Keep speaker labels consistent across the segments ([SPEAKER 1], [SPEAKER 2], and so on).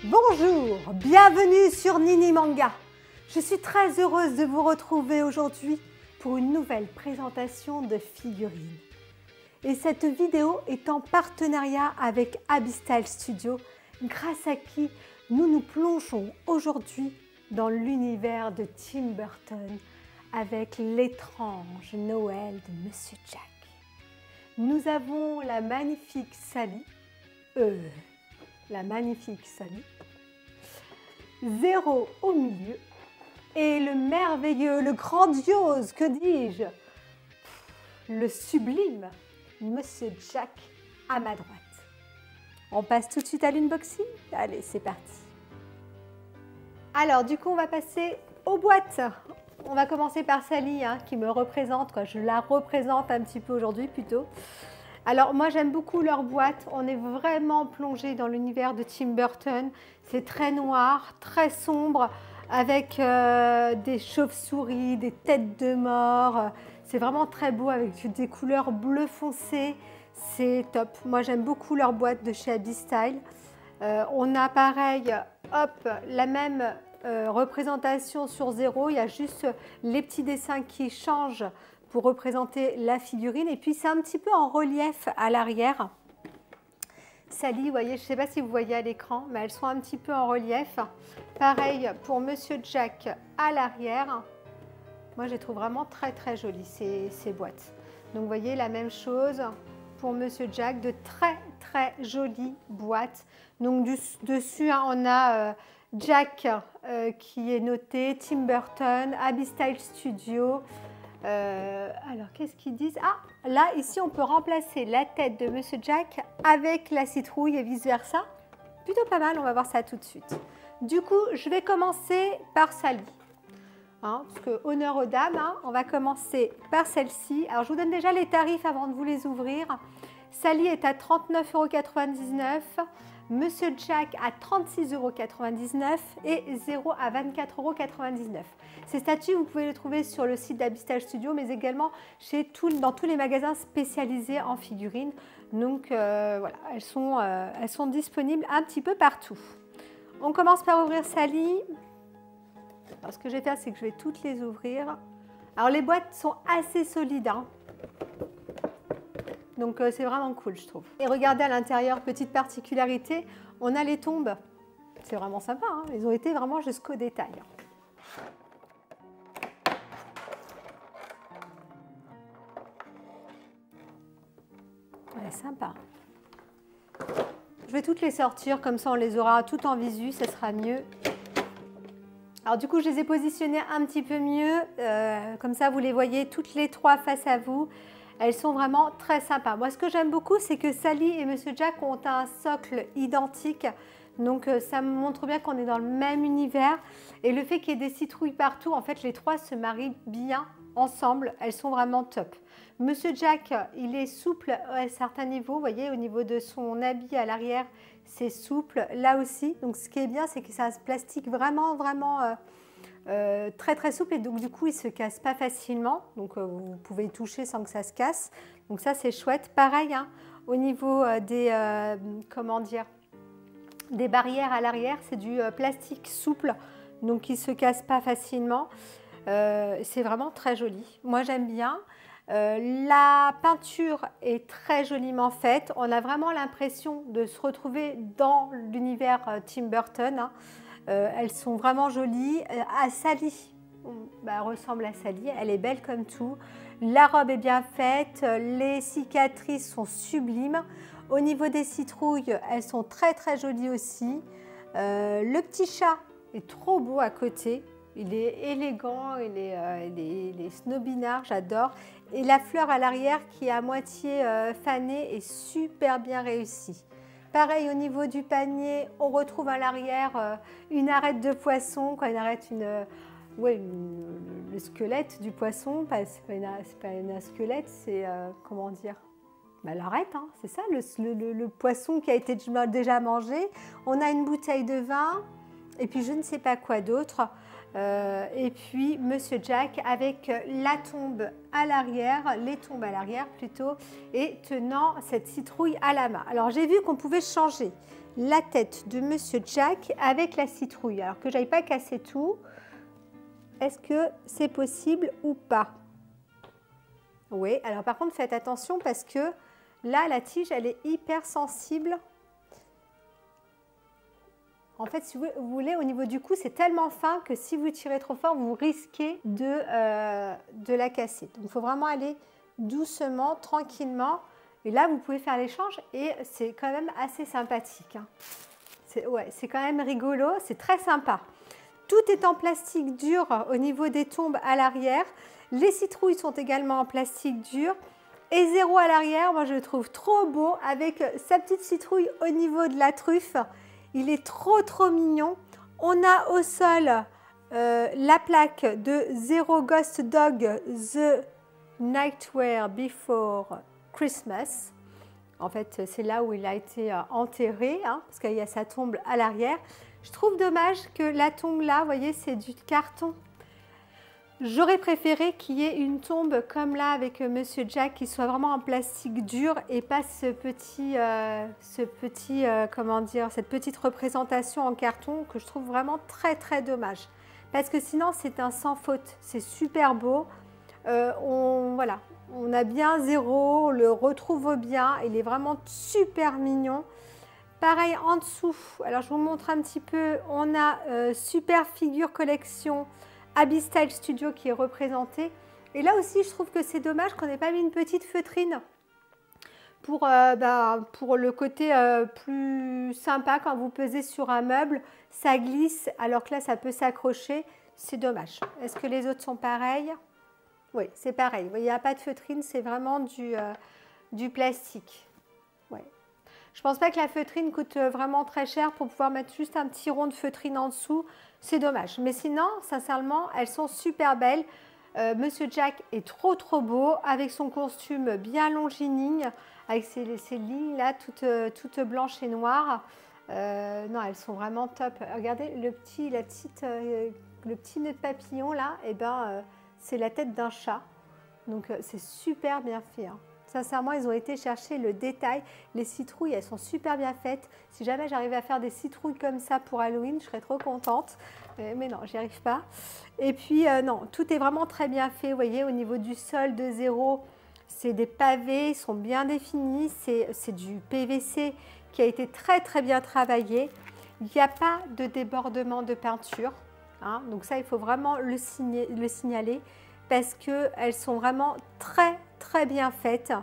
[SPEAKER 1] Bonjour, bienvenue sur Nini Manga. Je suis très heureuse de vous retrouver aujourd'hui pour une nouvelle présentation de figurines. Et cette vidéo est en partenariat avec Abyssstyle Studio, grâce à qui nous nous plongeons aujourd'hui dans l'univers de Tim Burton avec l'étrange Noël de Monsieur Jack. Nous avons la magnifique Sally, Zéro au milieu et le merveilleux, le grandiose, que dis-je, le sublime Monsieur Jack à ma droite. On passe tout de suite à l'unboxing? Allez, c'est parti. Alors, du coup, on va passer aux boîtes. On va commencer par Sally, qui me représente, quoi. Je la représente un petit peu aujourd'hui plutôt. Alors moi j'aime beaucoup leurs boîtes, on est vraiment plongé dans l'univers de Tim Burton. C'est très noir, très sombre, avec des chauves-souris, des têtes de mort. C'est vraiment très beau avec des couleurs bleu foncé, c'est top. Moi j'aime beaucoup leurs boîtes de chez Abyssstyle. On a pareil, hop, la même représentation sur Zéro, il y a juste les petits dessins qui changent pour représenter la figurine, et puis c'est un petit peu en relief à l'arrière. Sally, vous voyez, je ne sais pas si vous voyez à l'écran, mais elles sont un petit peu en relief. Pareil pour Monsieur Jack à l'arrière. Moi, je les trouve vraiment très très jolies ces boîtes. Donc vous voyez la même chose pour Monsieur Jack, de très très jolies boîtes. Donc dessus, on a Jack qui est noté, Tim Burton, Abyssstyle Studio. Alors, qu'est-ce qu'ils disent? Ah, là, ici, on peut remplacer la tête de Monsieur Jack avec la citrouille et vice-versa. Plutôt pas mal, on va voir ça tout de suite. Du coup, je vais commencer par Sally. Parce que honneur aux dames, on va commencer par celle-ci. Alors, je vous donne déjà les tarifs avant de vous les ouvrir. Sally est à 39,99 €. Monsieur Jack à 36,99 € et Zéro à 24,99 €. Ces statues, vous pouvez les trouver sur le site d'Abyssstyle Studio, mais également dans tous les magasins spécialisés en figurines. Donc voilà, elles sont disponibles un petit peu partout. On commence par ouvrir Sally. Alors, ce que je vais faire, c'est que je vais toutes les ouvrir. Alors les boîtes sont assez solides, donc c'est vraiment cool, je trouve. Et regardez à l'intérieur, petite particularité, on a les tombes. C'est vraiment sympa, ils ont été vraiment jusqu'au détail. Ouais, sympa. Je vais toutes les sortir, comme ça on les aura toutes en visu, ça sera mieux. Alors du coup, je les ai positionnées un petit peu mieux, comme ça vous les voyez toutes les trois face à vous. Elles sont vraiment très sympas. Moi, ce que j'aime beaucoup, c'est que Sally et Monsieur Jack ont un socle identique. Donc, ça me montre bien qu'on est dans le même univers. Et le fait qu'il y ait des citrouilles partout, en fait, les trois se marient bien ensemble. Elles sont vraiment top. Monsieur Jack, il est souple à certains niveaux. Vous voyez, au niveau de son habit à l'arrière, c'est souple. Là aussi, donc ce qui est bien, c'est que c'est un plastique vraiment très très souple, et donc du coup il ne se casse pas facilement, donc vous pouvez y toucher sans que ça se casse, donc ça c'est chouette. Pareil, au niveau des barrières à l'arrière, c'est du plastique souple, donc il ne se casse pas facilement. C'est vraiment très joli, moi j'aime bien. La peinture est très joliment faite, on a vraiment l'impression de se retrouver dans l'univers Tim Burton. Elles sont vraiment jolies. Sally, elle ressemble à Sally, elle est belle comme tout. La robe est bien faite, les cicatrices sont sublimes. Au niveau des citrouilles, elles sont très très jolies aussi. Le petit chat est trop beau à côté. Il est élégant, il est snobinard, j'adore. Et la fleur à l'arrière qui est à moitié fanée est super bien réussie. Pareil, au niveau du panier, on retrouve à l'arrière une arête de poisson, le squelette du poisson. C'est pas un squelette, c'est comment dire, l'arête, c'est ça, le poisson qui a été déjà mangé. On a une bouteille de vin et puis je ne sais pas quoi d'autre. Et puis Monsieur Jack avec la tombe à l'arrière, les tombes à l'arrière plutôt, et tenant cette citrouille à la main. Alors j'ai vu qu'on pouvait changer la tête de Monsieur Jack avec la citrouille. Alors que j'aille pas casser tout, est-ce que c'est possible ou pas? Oui, alors par contre faites attention parce que là la tige elle est hyper sensible. En fait, si vous voulez, au niveau du cou, c'est tellement fin que si vous tirez trop fort, vous risquez de la casser. Donc, il faut vraiment aller doucement, tranquillement. Et là, vous pouvez faire l'échange et c'est quand même assez sympathique. Hein. C'est quand même rigolo, c'est très sympa. Tout est en plastique dur au niveau des tombes à l'arrière. Les citrouilles sont également en plastique dur. Et Zéro à l'arrière, moi je le trouve trop beau avec sa petite citrouille au niveau de la truffe. Il est trop mignon. On a au sol la plaque de Zero Ghost Dog The Nightmare Before Christmas. En fait, c'est là où il a été enterré, hein, parce qu'il y a sa tombe à l'arrière. Je trouve dommage que la tombe là, vous voyez, c'est du carton. J'aurais préféré qu'il y ait une tombe comme là avec Monsieur Jack qui soit vraiment en plastique dur et pas cette petite représentation en carton que je trouve vraiment très dommage. Parce que sinon c'est un sans faute, c'est super beau. Voilà, on a bien Zéro, on le retrouve bien, il est vraiment super mignon. Pareil en dessous, alors je vous montre un petit peu, on a Super Figure Collection Abyss Style Studio qui est représenté. Et là aussi, je trouve que c'est dommage qu'on n'ait pas mis une petite feutrine pour le côté plus sympa quand vous pesez sur un meuble. Ça glisse alors que là, ça peut s'accrocher. C'est dommage. Est-ce que les autres sont pareils? Oui, c'est pareil. Il n'y a pas de feutrine, c'est vraiment du plastique. Ouais. Je ne pense pas que la feutrine coûte vraiment très cher pour pouvoir mettre juste un petit rond de feutrine en dessous. C'est dommage. Mais sinon, sincèrement, elles sont super belles. Monsieur Jack est trop beau avec son costume bien longiligne, avec ces lignes-là toutes blanches et noires. Non, elles sont vraiment top. Regardez le petit nœud de papillon là, et c'est la tête d'un chat. Donc c'est super bien fait. Hein. Sincèrement, ils ont été chercher le détail. Les citrouilles, elles sont super bien faites. Si jamais j'arrivais à faire des citrouilles comme ça pour Halloween, je serais trop contente. Mais non, j'y arrive pas. Et puis, non, tout est vraiment très bien fait. Vous voyez, au niveau du sol de Zéro, c'est des pavés, ils sont bien définis. C'est du PVC qui a été très bien très Il n'y a pas de débordement de peinture. Hein, donc ça, il faut vraiment le signaler parce qu'elles sont vraiment très bien faites.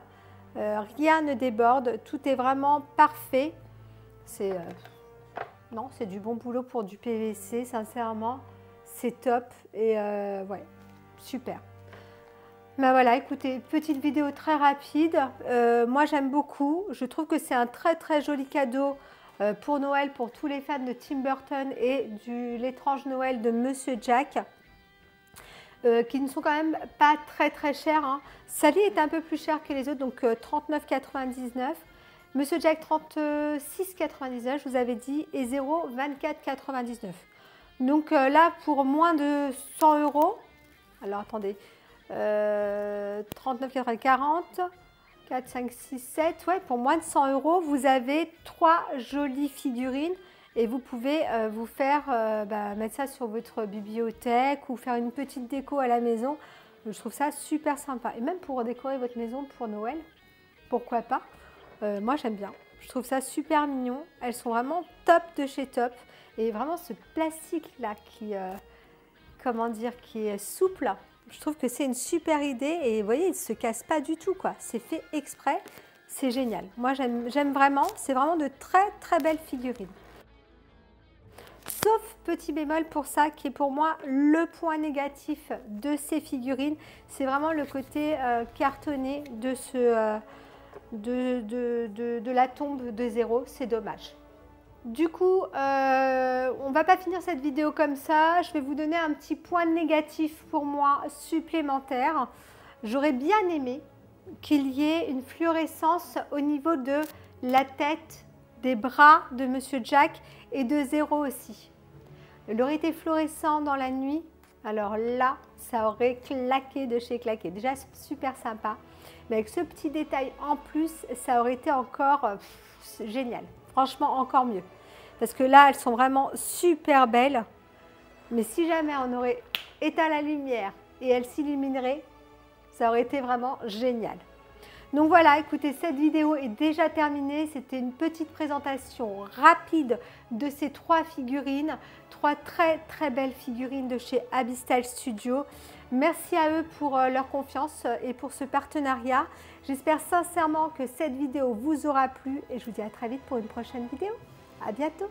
[SPEAKER 1] Rien ne déborde, tout est vraiment parfait. Non, c'est du bon boulot pour du PVC, sincèrement. C'est top et ouais, super. Ben voilà, écoutez, petite vidéo très rapide. Moi, j'aime beaucoup. Je trouve que c'est un très joli cadeau pour Noël, pour tous les fans de Tim Burton et de l'étrange Noël de Monsieur Jack. Qui ne sont quand même pas très chers. Hein. Sally est un peu plus cher que les autres, donc 39,99 €. Monsieur Jack 36,99 €, je vous avais dit, et Zéro 24,99 €. Donc là, pour moins de 100 €, alors attendez, 39,90 €, 40, 4, 5, 6, 7, ouais, pour moins de 100 €, vous avez 3 jolies figurines. Et vous pouvez vous faire mettre ça sur votre bibliothèque ou faire une petite déco à la maison. Je trouve ça super sympa. Et même pour décorer votre maison pour Noël, pourquoi pas. Moi, j'aime bien. Je trouve ça super mignon. Elles sont vraiment top de chez top. Et vraiment, ce plastique-là qui est souple, je trouve que c'est une super idée. Et vous voyez, il ne se casse pas du tout, quoi. C'est fait exprès. C'est génial. Moi, j'aime vraiment. C'est vraiment de très belles figurines. Sauf petit bémol pour ça qui est pour moi le point négatif de ces figurines, c'est vraiment le côté cartonné de la tombe de Zéro, c'est dommage. Du coup, on ne va pas finir cette vidéo comme ça, je vais vous donner un petit point négatif pour moi supplémentaire. J'aurais bien aimé qu'il y ait une fluorescence au niveau de la tête, des bras de Monsieur Jack et de Zéro aussi. Elle aurait été fluorescent dans la nuit. Alors là, ça aurait claqué de chez claqué. Déjà, super sympa. Mais avec ce petit détail en plus, ça aurait été encore génial. Franchement, encore mieux. Parce que là, elles sont vraiment super belles. Mais si jamais on aurait éteint la lumière et elles s'illumineraient, ça aurait été vraiment génial. Donc voilà, écoutez, cette vidéo est déjà terminée. C'était une petite présentation rapide de ces 3 figurines. 3 très belles figurines de chez Abyssal Studio. Merci à eux pour leur confiance et pour ce partenariat. J'espère sincèrement que cette vidéo vous aura plu et je vous dis à très vite pour une prochaine vidéo. À bientôt!